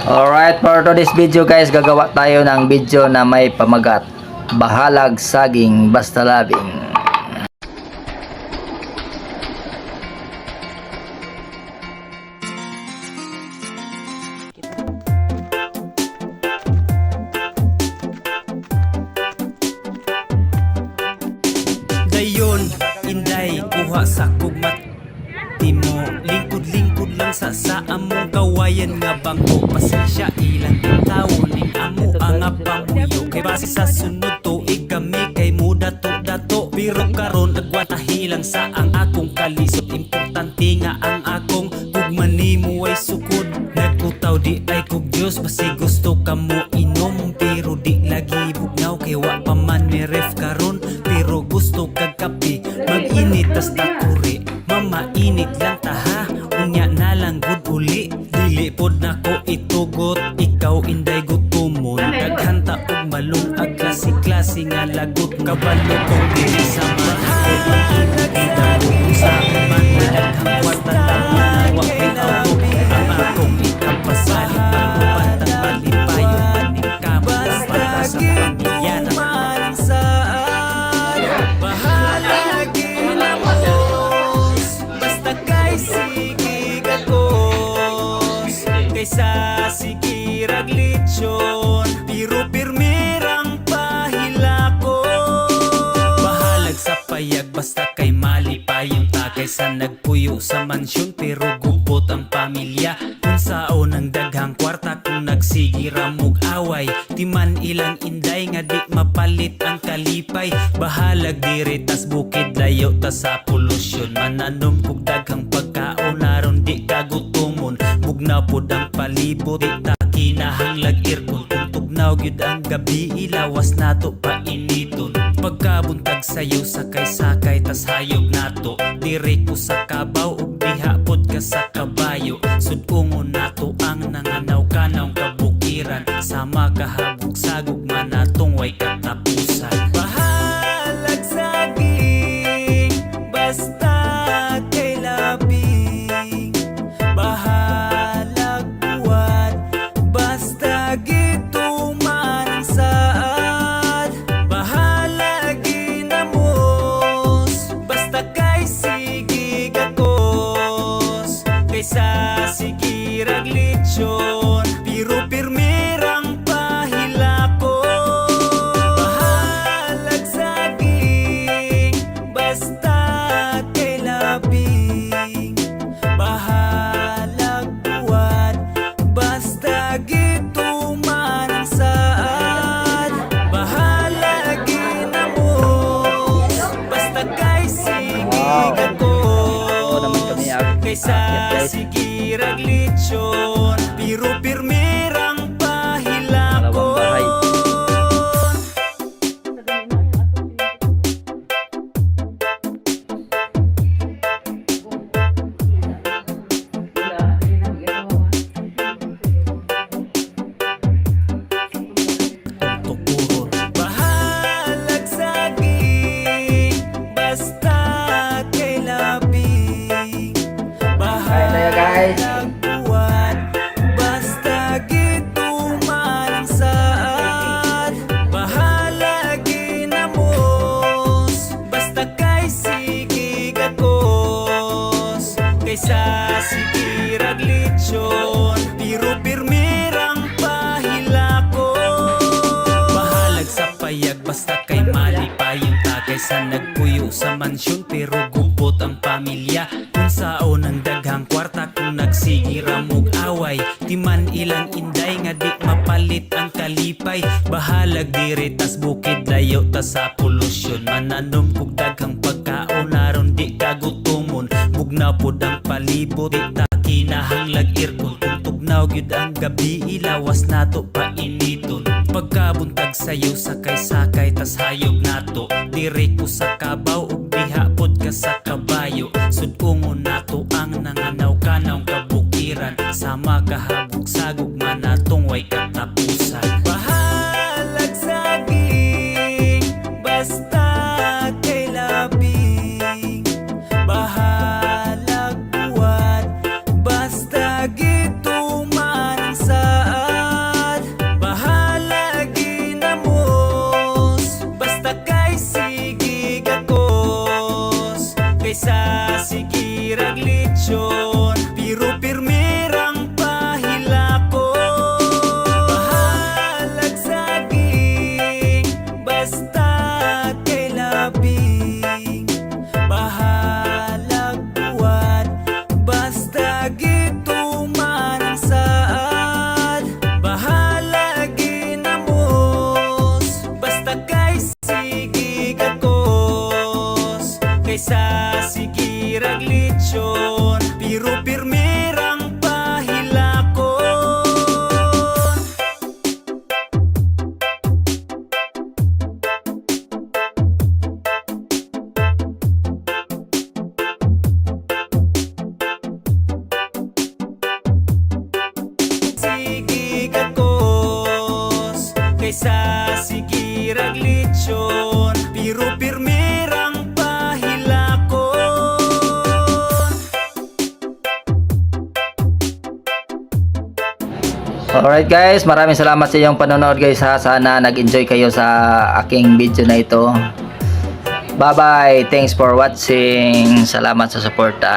Alright, for today's video guys, gagawa tayo ng video na may pamagat. Bahalag saging basta labing. Dayon, inday, kuha sa kumat Timo, lingkod-lingkod lang sa among kawayan nga bangko. Pasensya ilang tawo ning amo ang pamuyo. Kay base sa sunod tuig kami kay muda to dato. Pero karon agwatahi lang sa ang akong kalisod. Importante nga ang akong gugmanimo ay sukod. Nagkutaw di ay kog Diyos, basi gusto ka mo inom. Pero di lagi bugnaw kay wa pa man may ref karon. Pero gusto kag kape, mag-init tas takuri. Mamainit lang taha, unya na lang gud uli. Dili pod nako itugot, ikaw inday gutumon. Daghanta og malung ag klase-klase nga lagot. Kabalo kong dili sa mahal. Sa man daghang kwarta lang wa kay auto. Ang akong ikapasalit pagpantang malipayon maning kamo para sa pamilya na kaysa sikirag lechon, pero pirmirang pahilako. Bahalag sa payag basta kay mali pa yung takay sa nagpuyo sa mansyon, pero gupot ang pamilya. Kung saon ang daghang kwarta kung nagsigiramog away, timan ilang inday nga di mapalit ang kalipay. Bahalag diri tas bukid layo tas sa polusyon, mananom kog daghang pagkaon aron di kagutumon. Bugnaw pod ang palibot, di ta kinahanglag aircon. Kung tugnaw gyud ang gabi, ilawas nato pa initon. Pagkabuntag sayo sakay-sakay tas hayog nato. Dire ko sa kabaw ug diha pod ka sa kabayo. Sudungon nato ang nanganaw-kanaw kabukiran. Sama kahabog sagog man natong way katapusan. Bahalag saging basta kay labing. Bahalag buwan basta gituman ang saad. Bahalag ginamos basta kay sige gakos. Kaysa sigirag lechon, pero pirmirang pahilako. Bahalag saging basta kay labing. Bahalag buwan basta gituman ang saad. Bahalag ginamos basta kay sige gakos. Kaysa sigirag lechon, pero pirmirang pahilako. Tukuron, bahalag saging basta kay labing. Bahalag buwan basta gituman ang saad. Bahalag ginamos basta kay sige gakos. Kaysa sigirag lechon, pero pirmirang pahilako. Bahalag sa payag basta kay mali pa yung takay sa nagpuyo sa mansyon, pero gupot ang pamilya. Kung saon ang daghang kwarta kung nagsigiramog away, timan ilang inday nga di mapalit ang kalipay. Bahalag diri tas bukid layo tas sa polusyon, mananom kog daghang pagkaon aron di kagutumon. Bugnaw pod ang palibot, di ta kinahanglag aircon. Kung tugnaw gyud ang gabi, ilawas nato pa initon. Pagkabuntag sayo sakay-sakay tas hayog nato. Dire ko sa kabaw ug diha pod ka sa kabayo. Sudungon nato ang nanganaw-kanaw kabukiran. Sama kahabog sagog man natong way katapusan. Bahalag saging basta kay labing. Bahalag buwan basta gituman ang saad. gigakos kaysa sige raglitsyon, pero pirmirang pahilakon. Alright guys, maraming salamat sa iyong panonood guys ha. Sana nag-enjoy kayo sa aking video na ito. Bye bye, thanks for watching. Salamat sa suporta.